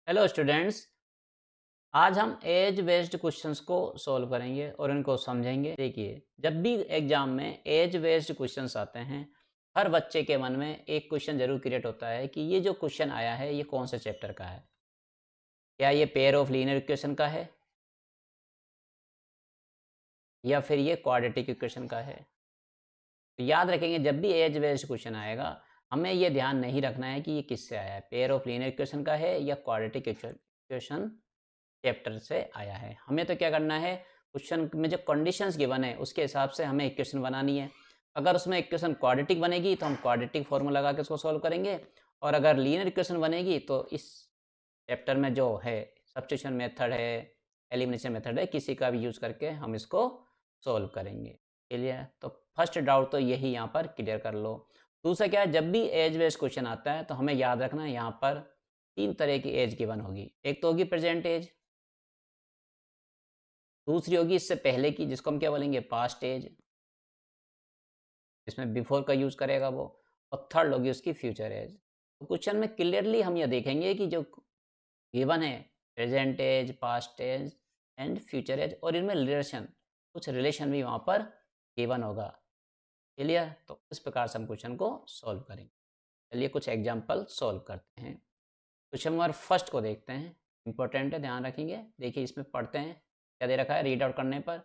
Hello students. आज हम as based questions को सॉल्व करेंगे और इनको समझेंगे। देखिए, जब भी एग्जाम में एज बेस्ड क्वेश्चंस आते हैं, हर बच्चे के मन में एक क्वेश्चन जरूर क्रिएट होता है कि ये जो क्वेश्चन आया है ये कौन से चैप्टर का है। क्या ये पेयर ऑफ लीनियर इक्वेशन का है या फिर ये क्वाड्रेटिक इक्वेशन का है। तो याद रखेंगे, जब भी एज बेस्ड क्वेश्चन आएगा हमें ये ध्यान नहीं रखना है कि ये किससे आया है, पेयर ऑफ लीनियर इक्वेशन का है या क्वाड्रेटिक इक्वेशन चैप्टर से आया है। हमें तो क्या करना है, क्वेश्चन में जो कंडीशंस गिवन है उसके हिसाब से हमें इक्वेशन बनानी है। अगर उसमें इक्वेशन क्वाड्रेटिक बनेगी तो हम क्वाड्रेटिक फॉर्मूला लगा के उसको सॉल्व करेंगे, और अगर लीनियर इक्वेशन बनेगी तो इस चैप्टर में जो है सब्स्टिट्यूशन मेथड है, एलिमिनेशन मेथड है, किसी का भी यूज़ करके हम इसको सॉल्व करेंगे। क्लियर? तो फर्स्ट डाउट तो यही यहाँ पर क्लियर कर लो। दूसरा क्या है, जब भी एज बेस्ड क्वेश्चन आता है तो हमें याद रखना है यहाँ पर तीन तरह की एज गिवन होगी। एक तो होगी प्रेजेंट एज, दूसरी होगी इससे पहले की जिसको हम क्या बोलेंगे पास्ट एज, इसमें बिफोर का यूज करेगा वो, और थर्ड होगी उसकी फ्यूचर एज। तो क्वेश्चन में क्लियरली हम ये देखेंगे कि जो गिवन है present age, past age and future age, और इनमें रिलेशन, कुछ रिलेशन भी वहाँ पर गिवन होगा। क्लियर? तो इस प्रकार से हम क्वेश्चन को सॉल्व करेंगे। चलिए कुछ एग्जाम्पल सॉल्व करते हैं। क्वेश्चन नंबर फर्स्ट को देखते हैं, इंपॉर्टेंट है, ध्यान रखेंगे। देखिए इसमें पढ़ते हैं क्या दे रखा है रीड आउट करने पर।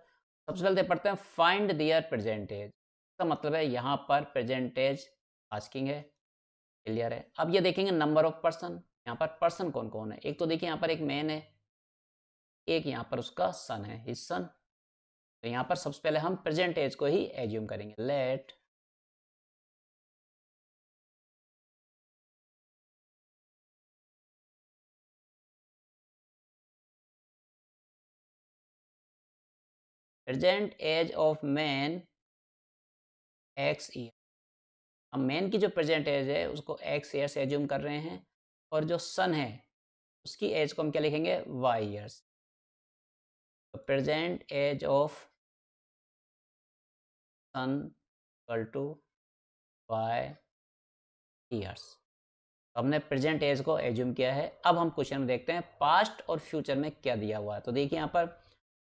सबसे पहले पढ़ते हैं फाइंड दियर प्रेजेंटेज। इसका मतलब है यहाँ पर प्रेजेंटेज आस्किंग है। क्लियर है? अब ये देखेंगे नंबर ऑफ पर्सन, यहाँ पर पर्सन कौन कौन है। एक तो देखिए यहाँ पर एक मैन है, एक यहाँ पर उसका सन है, हिज सन। तो यहाँ पर सबसे पहले हम प्रेजेंट एज को ही एज्यूम करेंगे। Let present age of man X year. हम मैन की जो प्रेजेंट एज है उसको एक्स ईयर से एज्यूम कर रहे हैं, और जो सन है उसकी एज को हम क्या लिखेंगे, वाई ईयर्स। तो present age of son equal to Y years. हमने प्रेजेंट एज को एज्यूम किया है। अब हम क्वेश्चन में देखते हैं पास्ट और फ्यूचर में क्या दिया हुआ है। तो देखिए यहाँ पर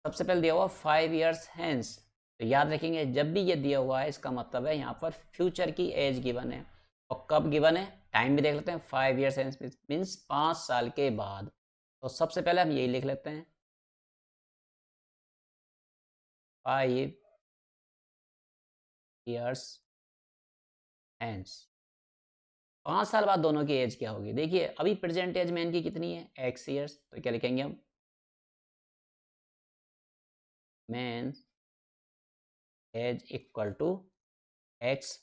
सबसे पहले दिया हुआ 5 ईयर्स हैंस। तो याद रखेंगे जब भी ये दिया हुआ है इसका मतलब है यहाँ पर फ्यूचर की एज गिवन है। और कब गिवन है, टाइम भी देख लेते हैं। 5 ईयर्स हैंस मीन्स 5 साल के बाद। तो सबसे पहले हम यही लिख लेते हैं, 5 ईयर्स हैंस। 5 साल बाद दोनों की एज क्या होगी। देखिए अभी प्रेजेंट एज मैन की कितनी है, एक्स ईयर्स। तो क्या लिखेंगे हम, man age equal to X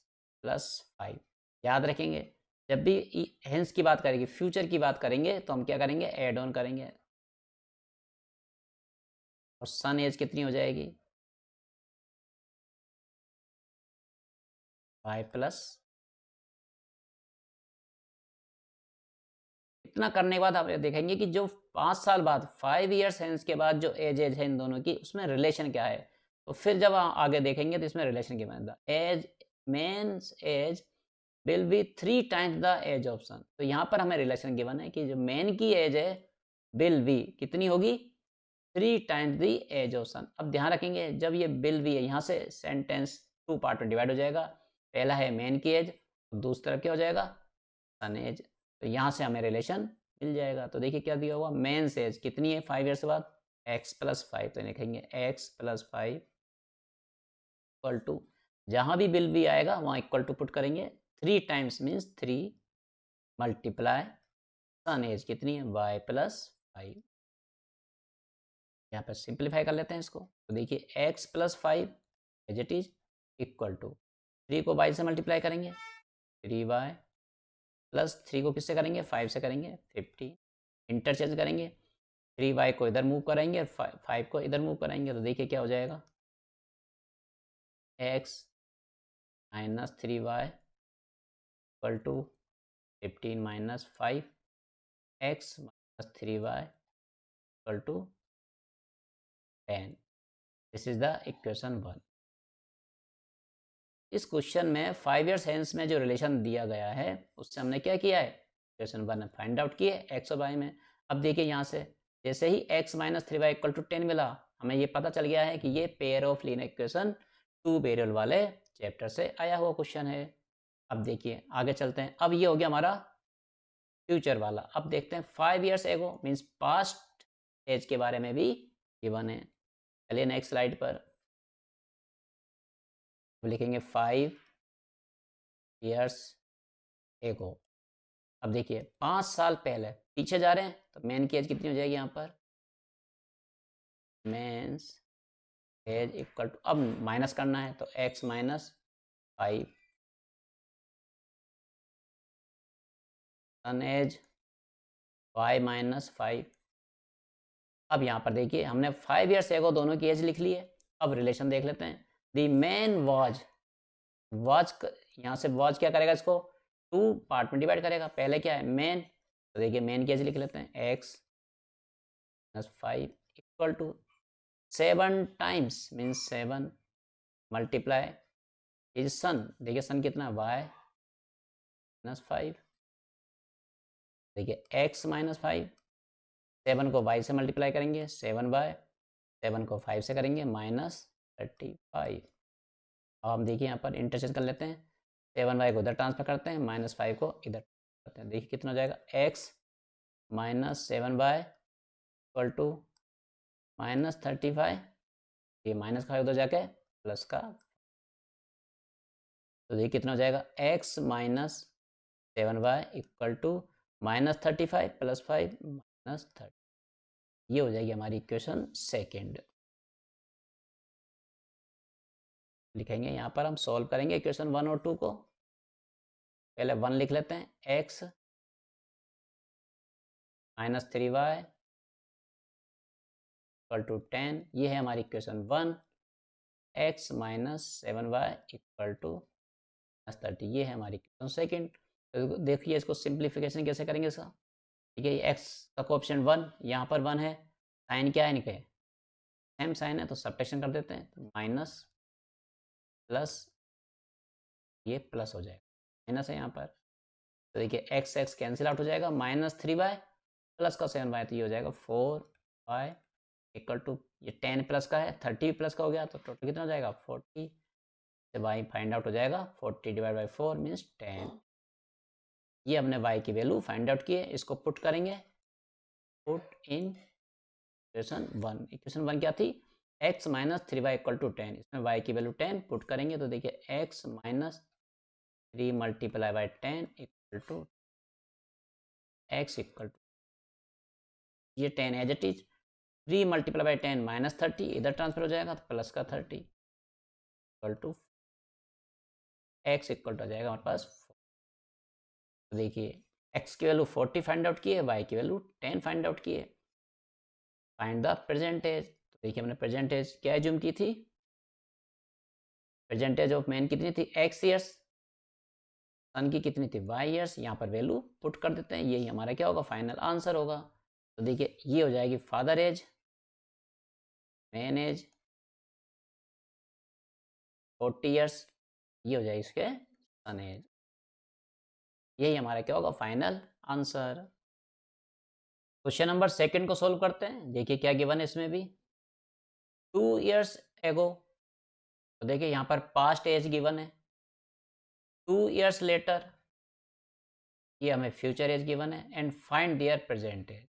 plus 5। याद रखेंगे जब भी हेंस की बात करेंगे, फ्यूचर की बात करेंगे, तो हम क्या करेंगे, एड ऑन करेंगे। और सन एज कितनी हो जाएगी, 5 प्लस। इतना करने के बाद आप देखेंगे कि जो 5 साल बाद, 5 ईयर्स हेंस के बाद जो एज है इन दोनों की, उसमें रिलेशन क्या है। तो फिर जब आगे देखेंगे तो इसमें रिलेशन क्या बनेगा, age man's age will be 3 times the age of son. तो यहाँ पर हमें रिलेशन गिवन है कि जो मैन की एज है विल बी कितनी होगी, 3 टाइम्स द एज ऑफ सन। अब ध्यान रखेंगे जब ये विल बी है, यहाँ से सेंटेंस 2 पार्ट में डिवाइड हो जाएगा। पहला है मैन की एज, दूसरी तरफ क्या हो जाएगा, सन एज। तो यहाँ से हमें रिलेशन मिल जाएगा। तो देखिए क्या दिया हुआ, मेन एज कितनी है 5 ईयर्स बाद, एक्स प्लस 5। तो लिखेंगे एक्स प्लस 5 इक्वल टू, जहाँ भी बिल भी आएगा वहाँ इक्वल टू पुट करेंगे। 3 times means 3 multiply son as कितनी है, वाई प्लस 5। यहाँ पर सिंप्लीफाई कर लेते हैं इसको। तो देखिए X plus 5 as it is equal to 3 को बाई से मल्टीप्लाई करेंगे, 3y प्लस 3 को किससे करेंगे, 5 से करेंगे, 50। इंटरचेंज करेंगे, 3y को इधर मूव कराएंगे और 5 को इधर मूव कराएंगे। तो देखिए क्या हो जाएगा, x minus 3y equal to 15 minus 5, x minus 3y equal to 10। This is the equation 1। इस क्वेश्चन में 5 ईयर्स हेंस में जो रिलेशन दिया गया है उससे हमने क्या किया है, इक्वेशन 1 फाइंड आउट किए एक्स और वाई में। अब देखिए यहाँ से जैसे ही x minus 3y equal to 10 मिला, हमें ये पता चल गया है कि ये pair of linear equation 2 variable वाले चैप्टर से आया हुआ क्वेश्चन है। अब देखिए आगे चलते हैं। अब ये हो गया हमारा फ्यूचर वाला। अब देखते हैं 5 years ago means past as के बारे में भी गिवन है। चलिए नेक्स्ट स्लाइड पर लिखेंगे 5 ईयर्स एगो। अब देखिए 5 साल पहले पीछे जा रहे हैं तो मेन की एज कितनी हो जाएगी यहाँ पर, मेंस एज इक्वल टू, अब माइनस करना है तो x माइनस 5 सन एज y माइनस 5। अब यहाँ पर देखिए हमने 5 ईयर्स एगो दोनों की एज लिख ली है। अब रिलेशन देख लेते हैं। दी मैन वॉज यहाँ से वॉज क्या करेगा, इसको 2 पार्ट में डिवाइड करेगा। पहले क्या है मैन, तो देखिए मैन की एज लिख लेते हैं x minus 5 equal to 7 times means 7 multiply is son, देखिए सन कितना y माइनस 5, देखिए x माइनस 5, 7 को y से मल्टीप्लाई करेंगे 7y, 7 को 5 से करेंगे माइनस 35। अब हम देखिए यहाँ पर इंटरचेंज कर लेते हैं, 7y को उधर ट्रांसफर करते हैं, माइनस 5 को इधर करते हैं। देखिए कितना हो जाएगा, x minus 7y equal to minus 35, ये माइनस का उधर जाके प्लस का, तो देखिए कितना हो जाएगा, x minus 7y equal to minus 35 plus 5 minus 30। ये हो जाएगी हमारी इक्वेशन सेकेंड। लिखेंगे यहाँ पर हम सॉल्व करेंगे इक्वेशन 1 और 2 को। पहले 1 लिख लेते हैं, x minus 3y equal to 10, ये है हमारी equation 1। x minus 7y equal to minus 30, ये है हमारी इक्वेशन सेकेंड। तो देखिए इसको सिंप्लीफिकेशन कैसे करेंगे इसका। ठीक है, ये x का ऑप्शन 1, यहाँ पर 1 है, साइन क्या है इनके सेम साइन है तो सब्ट्रैक्शन कर देते हैं, तो माइनस प्लस ये प्लस हो जाएगा, माइनस है यहाँ पर, तो देखिए एक्स एक्स कैंसिल आउट हो जाएगा, माइनस 3y प्लस का 7y, तो ये हो जाएगा 4y इक्वल टू, ये 10 प्लस का है 30 प्लस का हो गया, तो टोटल कितना हो जाएगा 40, से y फाइंड आउट हो जाएगा 40 डिवाइड बाई 4 मीन्स 10। ये हमने y की वैल्यू फाइंड आउट की है, इसको पुट करेंगे, पुट इन इक्वेशन 1। इक्वेशन 1 क्या थी, x minus 3y equal to 10, इसमें y की वैल्यू 10 पुट करेंगे, तो देखिए x minus 3 multiply by 10 equal to x equal to, ये 10 as it is, 3 multiply by 10 minus 30, इधर ट्रांसफर हो जाएगा तो प्लस का 30 equal to x equal to आ जाएगा हमारे पास 4। तो देखिए x की वैल्यू 40 फाइंड आउट की है, y की वैल्यू 10 फाइंड आउट की है। फाइंड द प्रेजेंटेज, तो देखिए हमने प्रेजेंटेज क्या एज्यूम की थी, प्रेजेंटेज ऑफ मैन कितनी थी x ईयर्स, सन की कितनी थी y ईयर्स, यहाँ पर वैल्यू पुट कर देते हैं, यही हमारा क्या होगा फाइनल आंसर होगा। तो देखिए ये हो जाएगी father age, man age 40 years, ये हो जाएगी इसके सन एज, यही हमारा क्या होगा final answer. Question number second को सोल्व करते हैं। देखिए क्या गिवन है इसमें भी, 2 ईयर्स एगो, तो देखिए यहाँ पर पास्ट एज गिवन है, 2 ईयर्स लेटर, ये हमें फ्यूचर एज गिवन है, and find their present age,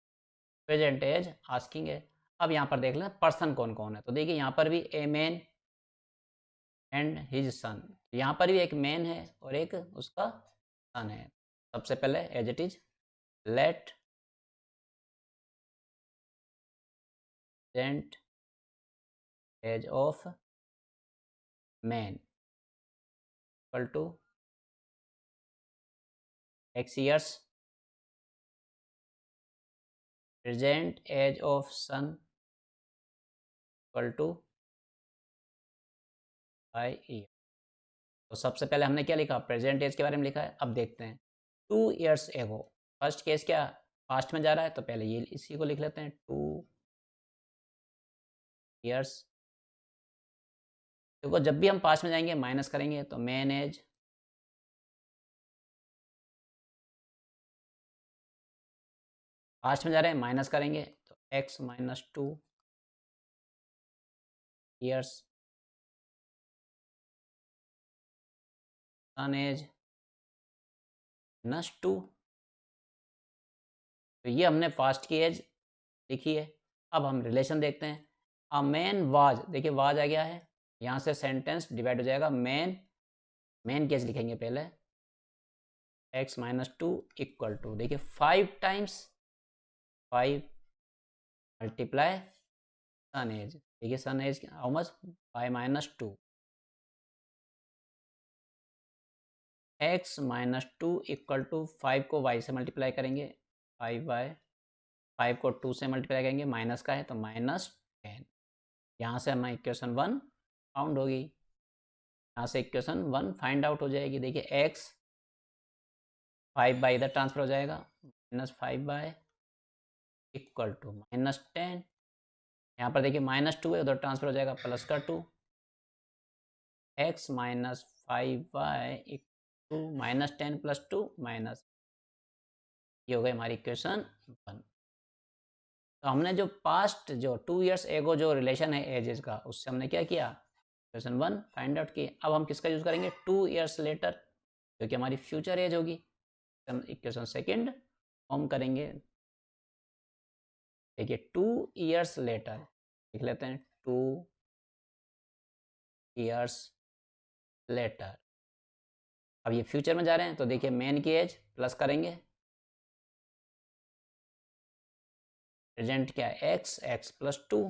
present age asking है। अब यहाँ पर देख लें पर्सन कौन कौन है, तो देखिए यहाँ पर भी a man and his son, यहाँ पर भी एक मैन है और एक उसका सन है। सबसे पहले as it is let present age of man equal to x years, present age of son equal to y year. तो सबसे पहले हमने क्या लिखा, प्रेजेंट एज के बारे में लिखा है। अब देखते हैं 2 ईयर्स एगो, फर्स्ट केस क्या पास्ट में जा रहा है, तो पहले ये इसी को लिख लेते हैं 2 ईयर्स। देखो जब भी हम पास्ट में जाएंगे माइनस करेंगे, तो मैन एज लास्ट में जा रहे हैं माइनस करेंगे तो x माइनस 2 ईयर्स सन एज माइनस 2। तो ये हमने फास्ट की एज लिखी है। अब हम रिलेशन देखते हैं। अ मैन वाज, देखिए वाज आ गया है, यहाँ से सेंटेंस डिवाइड हो जाएगा। मैन की एज लिखेंगे पहले, x माइनस 2 इक्वल टू, देखिए 5 टाइम्स 5 मल्टीप्लाई सन एज, देखिए son age how much 5 minus 2, x minus 2 equal to 5 को y से मल्टीप्लाई करेंगे 5y, 5 को 2 से मल्टीप्लाई करेंगे, माइनस का है तो माइनस 10। यहाँ से हमें इक्वेशन 1 फाउंड होगी, यहाँ से इक्वेशन 1 फाइंड आउट हो जाएगी। देखिए x 5 बाई इधर ट्रांसफर हो जाएगा, minus 5 by equal to minus 10। यहाँ पर देखिए माइनस 2 है, उधर ट्रांसफर हो जाएगा प्लस का 2, x minus 5y equal to minus 10 plus 2 minus, ये हो गई हमारी इक्वेशन 1। तो हमने जो पास्ट जो 2 इयर्स एगो जो रिलेशन है एजेस का, उससे हमने क्या किया, इक्वेशन 1 फाइंड आउट की। अब हम किसका यूज़ करेंगे, 2 इयर्स लेटर, जो कि हमारी फ्यूचर एज होगी। इक्वेशन सेकंड फॉर्म करेंगे। देखिए 2 इयर्स लेटर लिख लेते हैं, 2 इयर्स लेटर। अब ये फ्यूचर में जा रहे हैं तो देखिए मैन की एज प्लस करेंगे, प्रेजेंट क्या है x प्लस 2,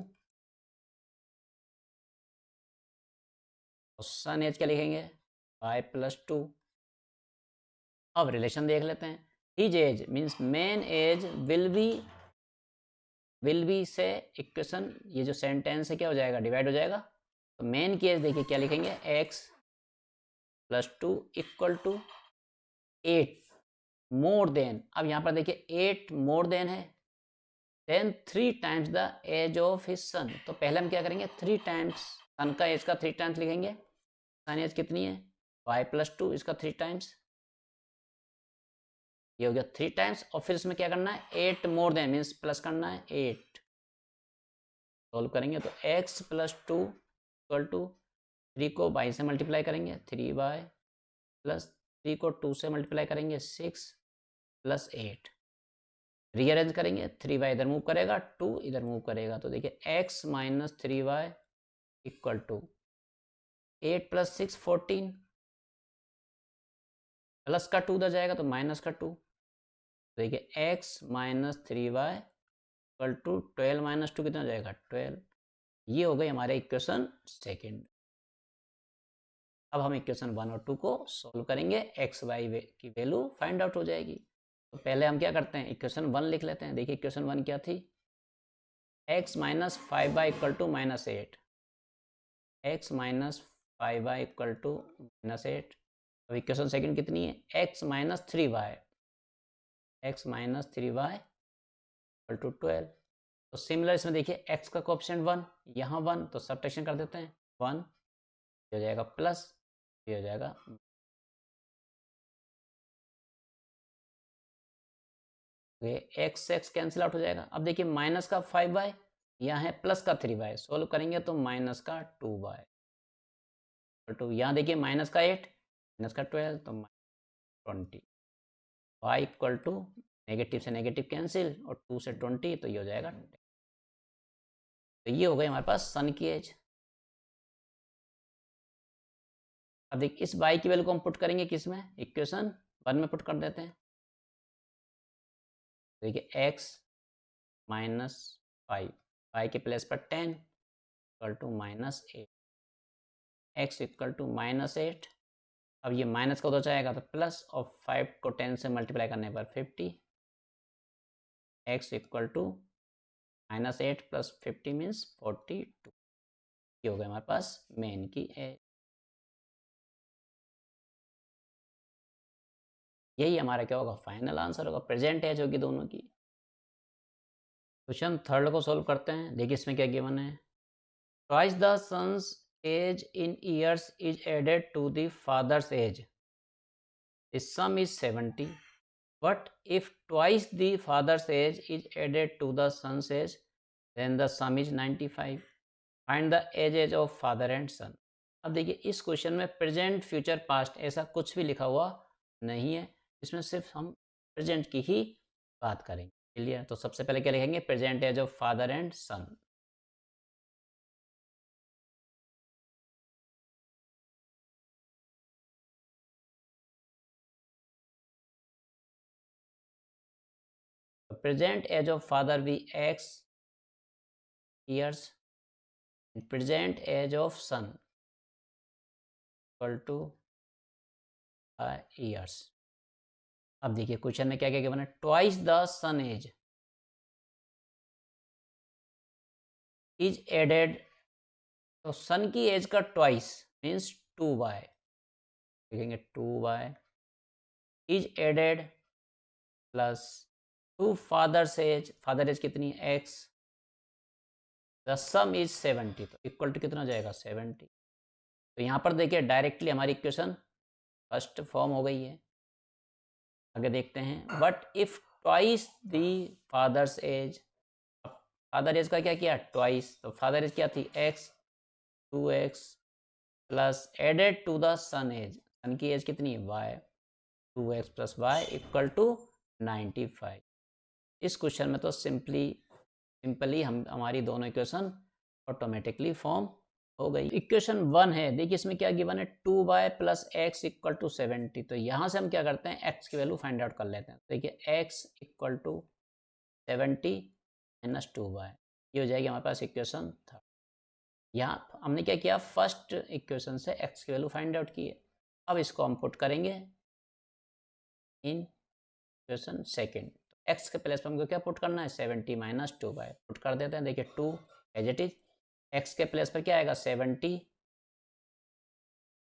सन एज क्या लिखेंगे y प्लस 2। अब रिलेशन देख लेते हैं। His age means man age will be से इक्वेशन, ये जो सेंटेंस है क्या हो जाएगा, डिवाइड हो जाएगा। तो मैन की एज देखिए क्या लिखेंगे, x plus 2 equal to 8 more than. अब यहाँ पर देखिए 8 मोर देन है, then 3 times the age of his son. तो पहले हम क्या करेंगे, 3 टाइम्स सन का एज का 3 टाइम्स लिखेंगे। सन एज कितनी है y प्लस 2, इसका 3 टाइम्स, ये हो गया 3 टाइम्स। और फिर इसमें क्या करना है, 8 मोर देन मीन्स प्लस करना है 8। सॉल्व करेंगे तो x प्लस 2 इक्वल टू 3 को y से मल्टीप्लाई करेंगे 3y प्लस 3 को 2 से मल्टीप्लाई करेंगे 6 प्लस 8। रीअरेंज करेंगे, 3y इधर मूव करेगा, 2 इधर मूव करेगा। तो देखिए x minus 3y equal to 8 plus 6 14, plus का 2 उधर जाएगा तो माइनस का 2। तो देखिए x minus 3y equal to 12 minus 2 कितना हो जाएगा 12। ये हो गई हमारे इक्वेशन सेकेंड। अब हम इक्वेशन 1 और 2 को सॉल्व करेंगे, एक्स वाई की वैल्यू फाइंड आउट हो जाएगी। तो पहले हम क्या करते हैं, इक्वेशन 1 लिख लेते हैं। देखिए इक्वेशन 1 क्या थी, x minus 5y equal to minus 8, X minus 5y equal to minus 8। अब इक्वेशन सेकेंड कितनी है, x minus 3y, X minus 3y equal to 12। तो सिमिलर इसमें देखिए x का कोएफिशिएंट 1, यहाँ 1, तो सब्ट्रैक्शन कर देते हैं 1, ये हो जाएगा प्लस, ये हो जाएगा x कैंसिल आउट हो जाएगा। अब देखिए माइनस का 5y, यहाँ है प्लस का 3y, सोल्व करेंगे तो माइनस का 2y टू, यहाँ देखिए माइनस का 8 माइनस का 12 तो 20, y इक्वल टू नेगेटिव से नेगेटिव कैंसिल और 2 से 20 तो ये हो जाएगा 10। तो ये हो गई हमारे पास सन की एज। अब देखिए इस y की वैल्यू को हम पुट करेंगे किस में, इक्वेशन 1 में पुट कर देते हैं। देखिए x माइनस 5, y के प्लेस पर 10 equal to minus 8, x equal to minus 8। अब ये माइनस का उधर जाएगा तो प्लस, और 5 को 10 से मल्टीप्लाई करने पर 50, x equal to minus 8 plus 50 means 42। ये हो गया हमारे पास मेन की एज। यही हमारा क्या होगा, फाइनल आंसर होगा, प्रेजेंट एज होगी दोनों की। क्वेश्चन थर्ड को सॉल्व करते हैं। देखिए इसमें क्या गिवन है, twice the son's age in years is added to the father's age, the sum is 70, But if twice the father's age is added to the son's age, then the sum is 95. Find the age of father and son. अब देखिए इस question में present future past ऐसा कुछ भी लिखा हुआ नहीं है, इसमें सिर्फ हम प्रेजेंट की ही बात करेंगे। क्लियर? तो सबसे पहले क्या लिखेंगे? Present age of father and son. Present age of father we X years, present age of son equal to years. अब देखिए क्वेश्चन में क्या क्या गिवन है? Twice the son age is added, तो सन की एज का ट्वाइस मीन्स 2 बाय, लिखेंगे 2 by is added plus to father's age, father age कितनी है? एक्स, द सम इज 70, तो इक्वल टू कितना हो जाएगा? 70। तो यहाँ पर देखिए डायरेक्टली हमारी इक्वेशन फर्स्ट फॉर्म हो गई है। आगे देखते हैं, but if twice the father's age, father age का क्या किया? ट्वाइस, तो फादर एज क्या थी? X, 2x plus added to the son age, son की एज कितनी? y, 2x plus y equal to 95। इस क्वेश्चन में तो सिंपली हमारी दोनों इक्वेशन ऑटोमेटिकली फॉर्म हो गई। इक्वेशन 1 है, देखिए इसमें क्या गिवन है? 2y plus x equal to 70। तो यहाँ से हम क्या करते हैं? x की वैल्यू फाइंड आउट कर लेते हैं। देखिए x equal to 70 minus 2y, ये हो जाएगी हमारे पास इक्वेशन 3। यहाँ हमने क्या किया? फर्स्ट इक्वेशन से x की वैल्यू फाइंड आउट की है। अब इसको हम पुट करेंगे इन इक्वेशन सेकेंड। x के प्लेस पर हमको क्या पुट करना है? 70 माइनस 2y पुट कर देते हैं। देखिए 2 एज इट इज, x के प्लेस पर क्या आएगा? 70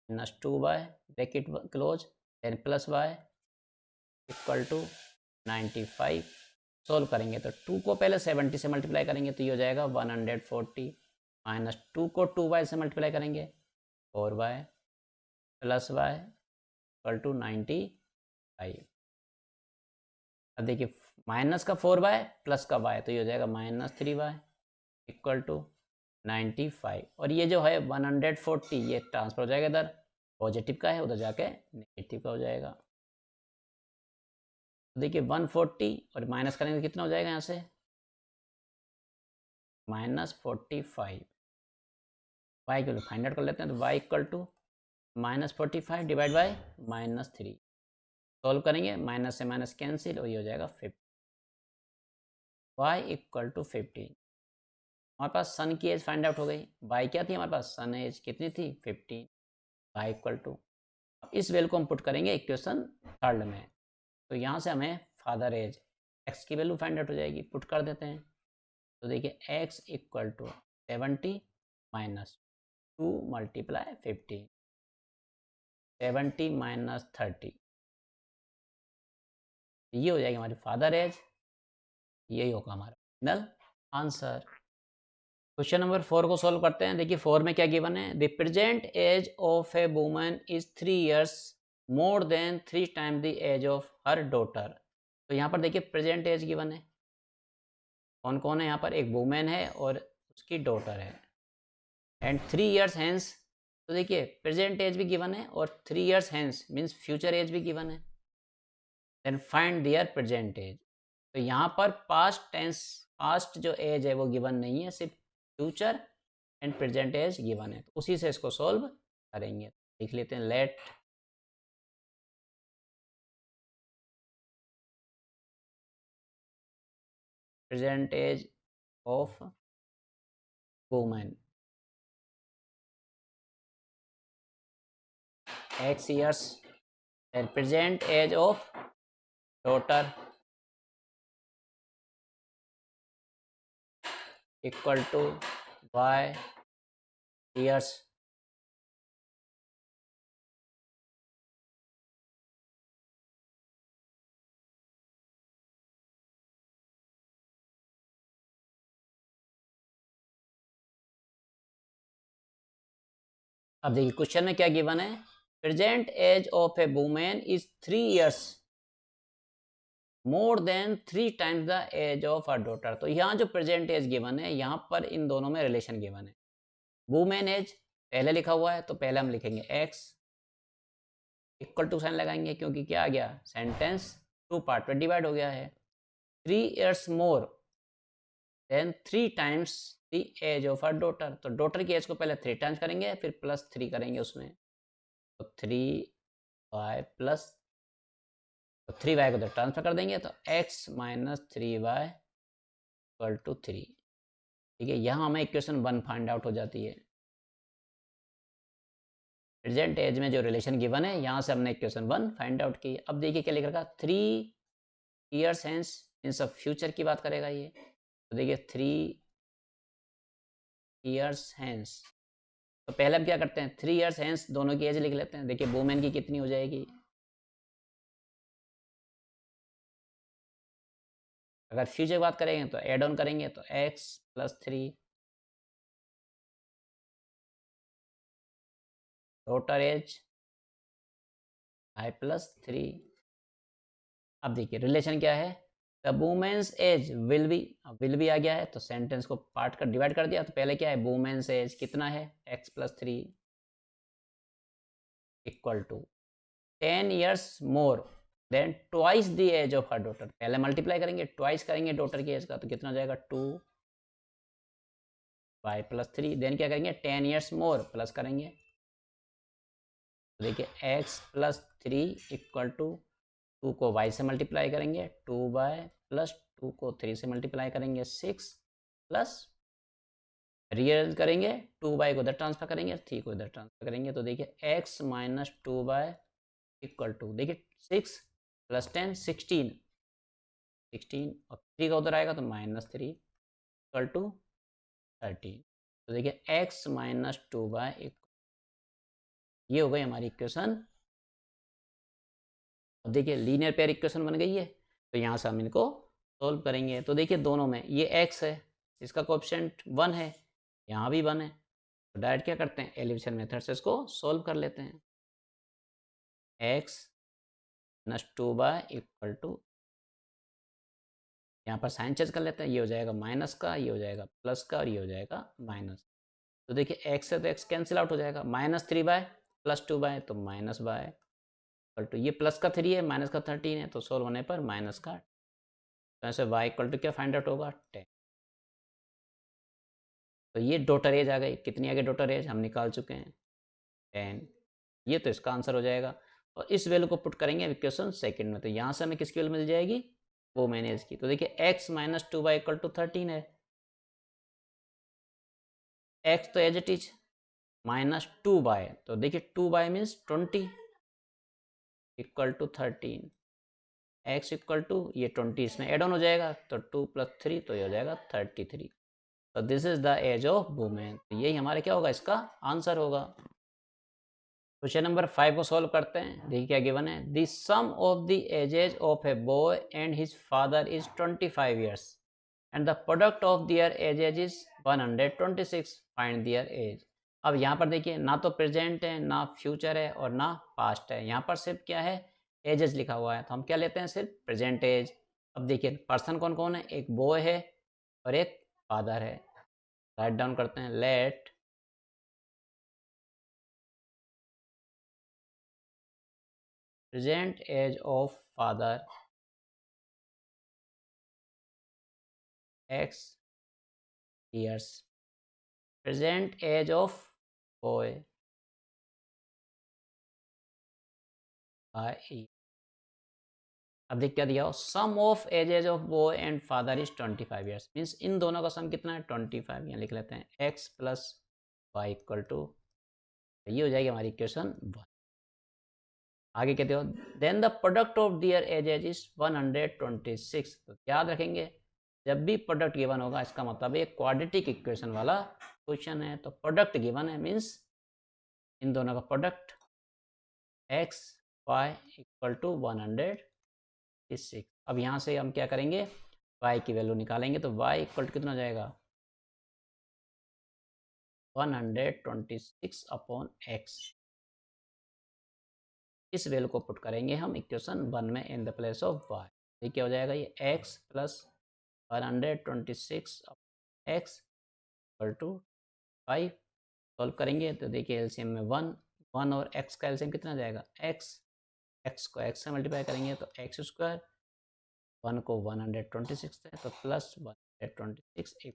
minus 2y bracket close, then plus y equal to 95। Solve करेंगे तो 2 को पहले 70 से मल्टीप्लाई करेंगे तो ये हो जाएगा 140, माइनस 2 को 2y से मल्टीप्लाई करेंगे 4y plus y equal to 95। अब देखिए माइनस का 4y प्लस का y, तो ये हो जाएगा माइनस 3y इक्वल टू 95। और ये जो है 140 ये ट्रांसफर हो जाएगा इधर, पॉजिटिव का है उधर जाके नेगेटिव का हो जाएगा। तो देखिए 140 और माइनस करेंगे कितना हो जाएगा? यहाँ से -45। y की वैल्यू फाइंड आउट कर लेते हैं, तो y equal to -45 divide by -3। Solve करेंगे, माइनस से माइनस कैंसिल और ये हो जाएगा 50। y equal to 15। हमारे पास सन की एज फाइंड आउट हो गई। y क्या थी हमारे पास? सन एज कितनी थी? 15। y इक्वल टू, इस वैल्यू को हम पुट करेंगे इक्वेशन थर्ड में। तो यहाँ से हमें फादर एज x की वैल्यू फाइंड आउट हो जाएगी, पुट कर देते हैं। तो देखिए x equal to 70 minus 2 multiply 15, 70 minus 30, ये हो जाएगी हमारी फादर एज, यही होगा हमारा फाइनल आंसर। क्वेश्चन नंबर 4 को सॉल्व करते हैं। देखिए 4 में क्या गिवन है? The present age of a woman is 3 years more than 3 times the age of her daughter. तो यहाँ पर देखिए प्रेजेंट एज गिवन है, कौन कौन है यहाँ पर? एक वुमेन है और उसकी डॉटर है, एंड 3 years हैंस। तो देखिए प्रेजेंट एज भी गिवन है और 3 years hence means future age भी गिवन है। Then find their present age. तो यहाँ पर पास्ट टेंस, पास्ट जो एज है वो गिवन नहीं है, सिर्फ future and present age given है। तो उसी से इसको सॉल्व करेंगे। लिख लेते हैं, let present age of women x years and present age of daughter equal to y years। अब देखिए क्वेश्चन में क्या गिवन है? Present age of a women is 3 years more than 3 times the age of a daughter. तो यहाँ जो present age given है, यहाँ पर इन दोनों में रिलेशन गिवन है। वुमेन एज पहले लिखा हुआ है, तो पहले हम लिखेंगे x इक्वल टू साइन लगाएंगे, क्योंकि क्या आ गया, सेंटेंस टू पार्ट में डिवाइड हो गया है। 3 years more than 3 times the age of a daughter. तो डॉटर की एज को पहले 3 टाइम्स करेंगे, फिर +3 करेंगे उसमें, तो 3y प्लस, तो 3y को उधर ट्रांसफर कर देंगे, तो x minus 3y equal to 3। ठीक है, यहाँ हमें इक्वेशन 1 फाइंड आउट हो जाती है। प्रेजेंट एज में जो रिलेशन गिवन है, यहाँ से हमने इक्वेशन 1 फाइंड आउट की। अब देखिए क्या लिख रखा, 3 years hence, इन सब फ्यूचर की बात करेगा ये। तो देखिए 3 years hence, तो पहले हम क्या करते हैं, 3 years hence दोनों की एज लिख लेते हैं। देखिए वुमेन की कितनी हो जाएगी, अगर फ्यूचर की बात करेंगे तो एड ऑन करेंगे, तो x plus 3, daughter age i plus 3। अब देखिए रिलेशन क्या है, the women's age will be आ गया है, तो सेंटेंस को पार्ट कर डिवाइड कर दिया, तो पहले क्या है, वुमेन्स एज कितना है, x plus 3 equal to 10 years more than twice the age of her daughter. पहले मल्टीप्लाई करेंगे, ट्वाइस करेंगे डॉटर की एज का, तो कितना हो जाएगा, 2y प्लस 3। देन क्या करेंगे, 10 years मोर प्लस करेंगे, तो देखिए x प्लस 3 इक्वल टू 2 को y से मल्टीप्लाई करेंगे, 2y प्लस 2 को 3 से मल्टीप्लाई करेंगे 6 प्लस रियल करेंगे, 2y को इधर ट्रांसफर करेंगे, 3 को इधर ट्रांसफर करेंगे, तो देखिए x minus 2y equal to, देखिए 6 प्लस 10 16 और 3 का उधर आएगा तो -3 इक्वल टू 13। तो देखिए x माइनस 2y, ये हो गई हमारी इक्वेशन। अब देखिए लीनियर पेयर इक्वेशन बन गई है, तो यहाँ से हम इनको सोल्व करेंगे। तो देखिए दोनों में ये x है, इसका कोएफिशिएंट 1 है, यहाँ भी 1 है, तो डायरेक्ट क्या करते हैं, एलिमिनेशन मेथड से इसको सोल्व कर लेते हैं। x minus 2y equal to, यहाँ पर साइन चेंज कर लेते हैं, ये हो जाएगा माइनस का, ये हो जाएगा प्लस का, और ये हो जाएगा माइनस। तो देखिए x है तो x कैंसिल आउट हो जाएगा, -3y प्लस 2y, तो -y इक्वल टू, ये प्लस का 3 है, माइनस का 13 है, तो सोल्व होने पर माइनस का, तो ऐसे y इक्वल टू क्या फाइंड आउट होगा, 10। तो ये डॉटर एज आ गई, कितनी आ गई डॉटर एज, हम निकाल चुके हैं 10। ये तो इसका आंसर हो जाएगा, और इस वैल्यू को पुट करेंगे इक्वेशन सेकंड में, तो यहाँ से हमें किसकी वैल्यू मिल जाएगी, वुमेन एज की। तो देखिए x minus 2y equal to 13 है, x तो एज इट इज, -2y, तो देखिए 2y means 20 equal to 13, x equal to ये 20 इसमें एड ऑन हो जाएगा, तो 2 प्लस 3, तो ये हो जाएगा 33। तो this is the age of women, तो यही हमारे क्या होगा, इसका आंसर होगा। क्वेश्चन नंबर 5 को सॉल्व करते हैं। देखिए क्या गिवन है, the sum of the ages of a boy and his father is 25 years and the product of their ages is 126, find their age. अब यहाँ पर देखिए ना तो प्रेजेंट है, ना फ्यूचर है, और ना पास्ट है, यहाँ पर सिर्फ क्या है, एजेस लिखा हुआ है, तो हम क्या लेते हैं, सिर्फ प्रेजेंट एज। अब देखिए पर्सन कौन कौन है, एक बॉय है और एक फादर है। राइट डाउन करते हैं, let present age of father x years, present age of boy i। अब देख क्या दिया हो, sum of ages of boy and father is 25 years, means इन दोनों का सम कितना है, 25। यहाँ लिख लेते हैं x plus y equal to, ये हो जाएगी हमारी इक्वेशन 1। आगे कहते हो, then the product of their ages is 126। तो याद रखेंगे जब भी प्रोडक्ट गिवन होगा, इसका मतलब एक क्वाड्रेटिक इक्वेशन वाला क्वेश्चन है, तो प्रोडक्ट गिवन है मीन्स इन दोनों का product x y equal to 126। अब यहाँ से हम क्या करेंगे, y की वैल्यू निकालेंगे, तो y इक्वल टू कितना हो जाएगा, 126 अपॉन x। इस वैल्यू को पुट करेंगे हम इक्वेशन 1 में in the place of y। ये क्या हो जाएगा, ये x plus 126 x equal to 5। Solve करेंगे तो देखिए एलसीएम में 1 और x का एलसीएम कितना जाएगा, x को x से मल्टीप्लाई करेंगे तो एक्स स्क्वायर, 1 को 126 है तो प्लस 126।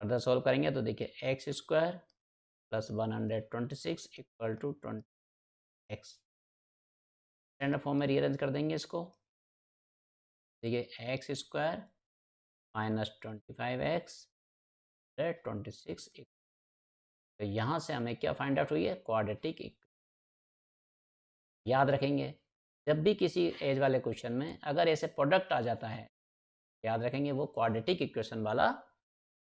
फर्दर सॉल्व करेंगे तो देखिए x square plus 126 equal to 20x। Standard form में रीअरेंज कर देंगे इसको। देखिए एक्स स्क्वायर माइनस 25x 26। तो यहाँ से हमें क्या फाइंड आउट हुई है, क्वाड्रेटिक इक्वेशन। याद रखेंगे जब भी किसी एज वाले क्वेश्चन में अगर ऐसे प्रोडक्ट आ जाता है, याद रखेंगे वो क्वाड्रेटिक इक्वेशन वाला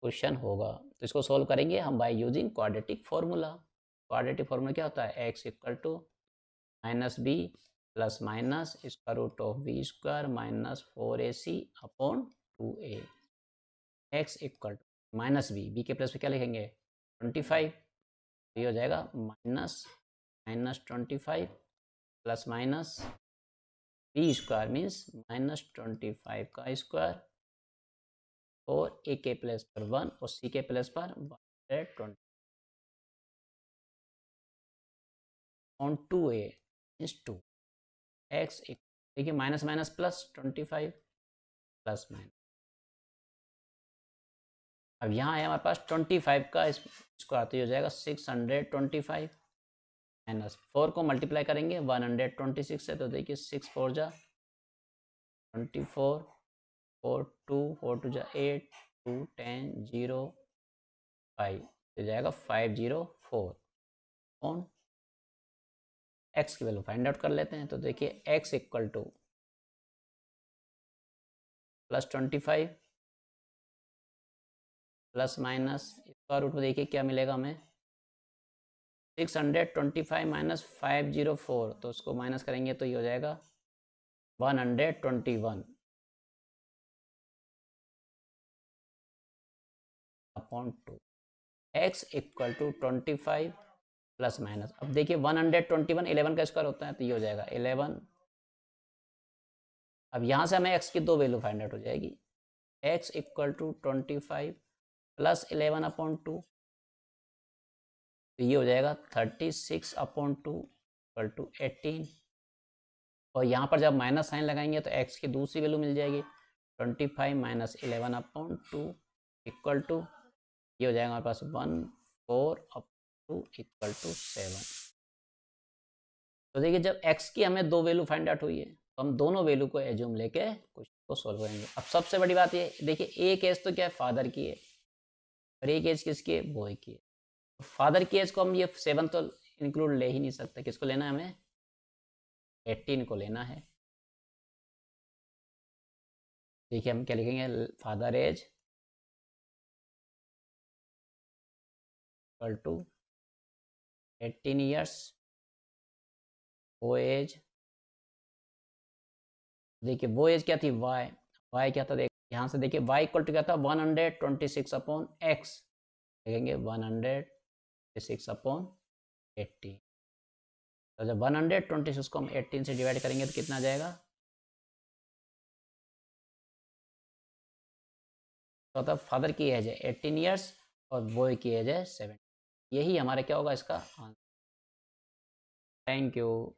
क्वेश्चन होगा। तो इसको सोल्व करेंगे हम by using quadratic formula. Quadratic formula क्या होता है, x equal to minus b plus minus square root of b square minus 4ac upon 2a। X equal to minus b के प्लस पे क्या लिखेंगे 25, ये हो जाएगा minus 25 plus minus b square means minus 25 का स्क्वायर और ए के प्लस पर 1 और सी के प्लस पर 120 ऑन 2a इज 2 एक्स। देखिए minus minus plus 25 plus minus. अब यहाँ है हमारे पास 25 का स्क्वायर तो ये हो जाएगा 625 माइनस 4 को मल्टीप्लाई करेंगे 126 से तो देखिए 6 4 जा 24 4 2 4 2 जा 8 2 10 0 5 हो जाएगा 504 ऑन एक्स की वैल्यू फाइंड आउट कर लेते हैं। तो देखिए x equal to plus 25 plus minus square root में देखिए क्या मिलेगा हमें 625 माइनस 504 तो उसको माइनस करेंगे तो ये हो जाएगा 121 upon 2 x equal to 25 plus minus. अब देखिए 121 11 का स्क्वायर होता है तो ये हो जाएगा 11। अब यहाँ से हमें x की दो वैल्यू फाइंड आउट हो जाएगी, x equal to 25 plus 11 upon 2 तो ये हो जाएगा 36 अपॉन 2 इक्वल टू 18। और यहाँ पर जब माइनस साइन लगाएंगे तो x की दूसरी वैल्यू मिल जाएगी 25 माइनस 11 अपॉन 2 इक्वल टू ये हो जाएगा हमारे पास 1 4 अप टू इक्वल टू 7। तो देखिए जब x की हमें दो वैल्यू फाइंड आउट हुई है तो हम दोनों वैल्यू को एज्यूम लेके क्वेश्चन को सॉल्व करेंगे। अब सबसे बड़ी बात ये देखिए एक एज तो क्या है फादर की है और एक एज किसकी है बॉय की है। फादर की एज को हम ये 7 तो इंक्लूड ले ही नहीं सकते, किसको लेना है हमें 18 को लेना है। देखिए हम क्या लिखेंगे father age equal to 18 years, वो एज देखिए वो एज क्या थी वाई क्या था देख यहाँ से देखिए वाई इक्वल टू क्या था 126 अपॉन एक्स देखेंगे 126 अपॉन 80। तो जब 126 को हम 18 से डिवाइड करेंगे तो कितना आ जाएगा, तो तब फादर की एज है 18 ईयर्स और बॉय की एज है 7। यही हमारा क्या होगा इसका आंसर। Thank you.